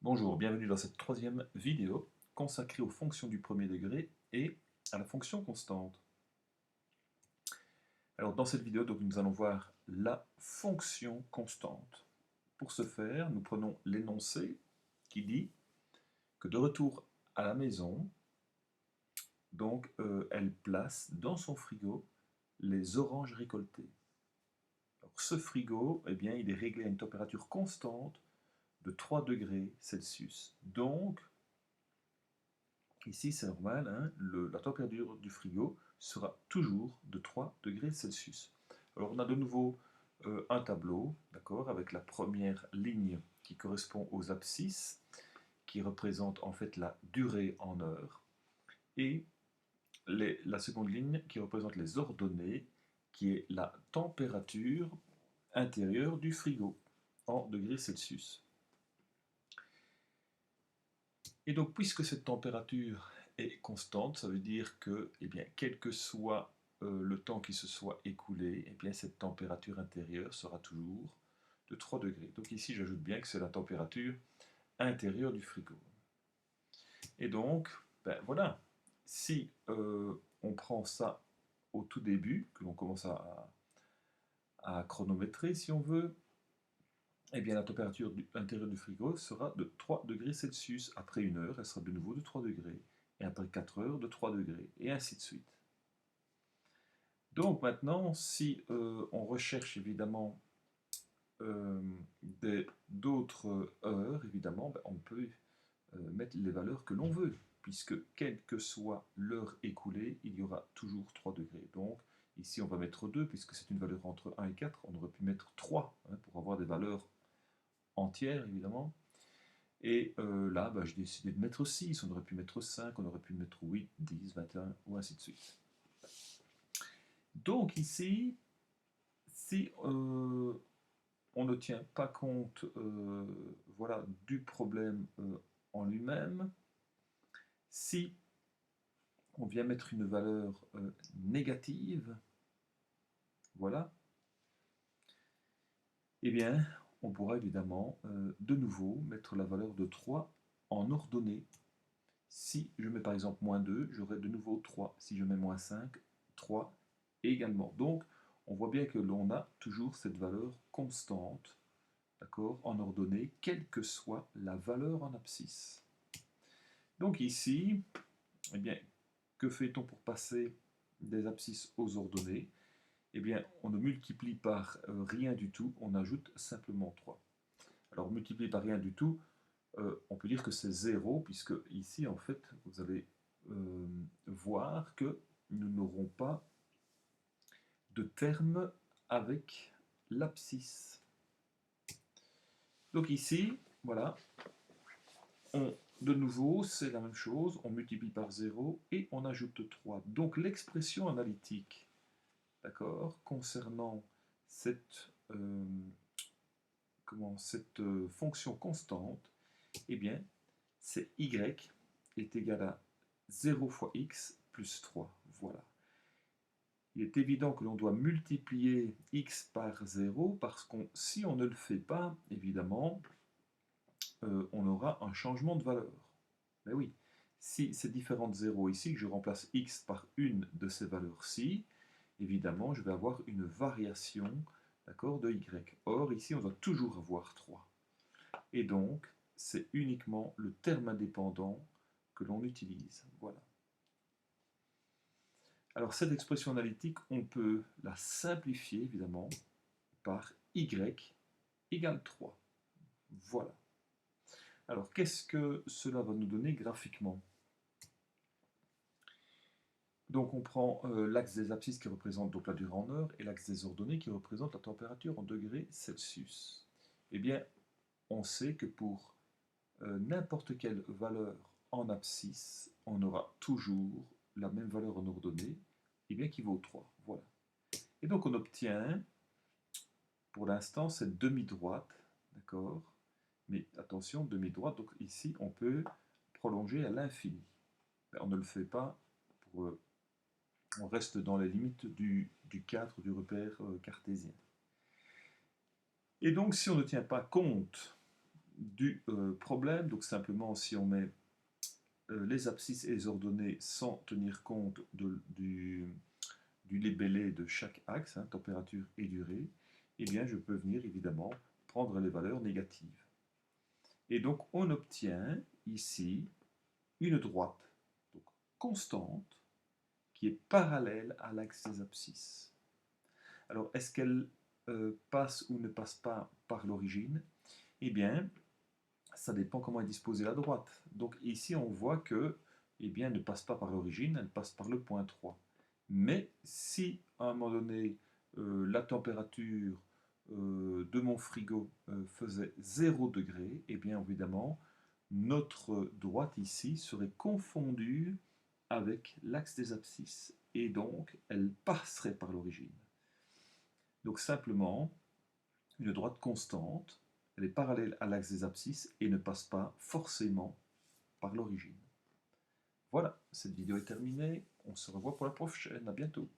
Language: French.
Bonjour, bienvenue dans cette troisième vidéo consacrée aux fonctions du premier degré et à la fonction constante. Alors dans cette vidéo, donc, nous allons voir la fonction constante. Pour ce faire, nous prenons l'énoncé qui dit que de retour à la maison, donc elle place dans son frigo les oranges récoltées. Alors, ce frigo, eh bien, il est réglé à une température constante de 3 degrés Celsius. Donc, ici, c'est normal, hein, la température du frigo sera toujours de 3 degrés Celsius. Alors, on a de nouveau un tableau, d'accord, avec la première ligne qui correspond aux abscisses, qui représente en fait la durée en heures, et la seconde ligne qui représente les ordonnées, qui est la température intérieure du frigo en degrés Celsius. Et donc, puisque cette température est constante, ça veut dire que, eh bien, quel que soit le temps qui se soit écoulé, eh bien, cette température intérieure sera toujours de 3 degrés. Donc ici, j'ajoute bien que c'est la température intérieure du frigo. Et donc, ben voilà, si on prend ça au tout début, que l'on commence à chronométrer, si on veut, eh bien, la température intérieure du frigo sera de 3 degrés Celsius. Après une heure, elle sera de nouveau de 3 degrés. Et après 4 heures, de 3 degrés. Et ainsi de suite. Donc maintenant, si on recherche évidemment euh, d'autres heures, évidemment, ben, on peut mettre les valeurs que l'on veut. Puisque quelle que soit l'heure écoulée, il y aura toujours 3 degrés. Donc ici, on va mettre 2, puisque c'est une valeur entre 1 et 4. On aurait pu mettre 3 hein, pour avoir des valeurs entière évidemment. Et là, bah, j'ai décidé de mettre 6, on aurait pu mettre 5, on aurait pu mettre 8, 10, 21, ou ainsi de suite. Donc ici, si on ne tient pas compte voilà, du problème en lui-même, si on vient mettre une valeur négative, voilà, eh bien, on pourra évidemment de nouveau mettre la valeur de 3 en ordonnée. Si je mets par exemple moins 2, j'aurai de nouveau 3. Si je mets moins 5, 3 également. Donc, on voit bien que l'on a toujours cette valeur constante, d'accord, en ordonnée, quelle que soit la valeur en abscisse. Donc ici, eh bien, que fait-on pour passer des abscisses aux ordonnées? Eh bien, on ne multiplie par rien du tout, on ajoute simplement 3. Alors, multiplier par rien du tout, on peut dire que c'est 0, puisque ici, en fait, vous allez voir que nous n'aurons pas de terme avec l'abscisse. Donc ici, voilà, de nouveau, c'est la même chose, on multiplie par 0 et on ajoute 3. Donc l'expression analytique, d'accord, concernant cette, cette fonction constante, eh bien, c'est y est égal à 0 fois x plus 3. Voilà. Il est évident que l'on doit multiplier x par 0 parce que si on ne le fait pas, évidemment, on aura un changement de valeur. Mais oui, si c'est différent de 0 ici, que je remplace x par une de ces valeurs-ci, évidemment, je vais avoir une variation de y. Or, ici, on doit toujours avoir 3. Et donc, c'est uniquement le terme indépendant que l'on utilise. Voilà. Alors, cette expression analytique, on peut la simplifier, évidemment, par y égale 3. Voilà. Alors, qu'est-ce que cela va nous donner graphiquement? Donc, on prend l'axe des abscisses qui représente donc la durée en heures et l'axe des ordonnées qui représente la température en degrés Celsius. Eh bien, on sait que pour n'importe quelle valeur en abscisse, on aura toujours la même valeur en ordonnée, eh bien, qui vaut 3. Voilà. Et donc, on obtient, pour l'instant, cette demi-droite, d'accord? Mais attention, demi-droite, donc ici, on peut prolonger à l'infini. On ne le fait pas, on reste dans les limites du cadre du repère cartésien. Et donc, si on ne tient pas compte du problème. Donc simplement, si on met les abscisses et les ordonnées sans tenir compte du libellé de chaque axe, hein, température et durée, eh bien je peux venir évidemment prendre les valeurs négatives. Et donc on obtient ici une droite donc, constante qui est parallèle à l'axe des abscisses. Alors est-ce qu'elle passe ou ne passe pas par l'origine? Eh bien, ça dépend comment est disposée la droite. Donc ici on voit que eh bien, elle ne passe pas par l'origine, elle passe par le point 3. Mais si à un moment donné la température de mon frigo faisait 0 degré, eh bien évidemment notre droite ici serait confondue avec l'axe des abscisses et donc elle passerait par l'origine. Donc simplement une droite constante, elle est parallèle à l'axe des abscisses et ne passe pas forcément par l'origine. Voilà, cette vidéo est terminée. On se revoit pour la prochaine. À bientôt.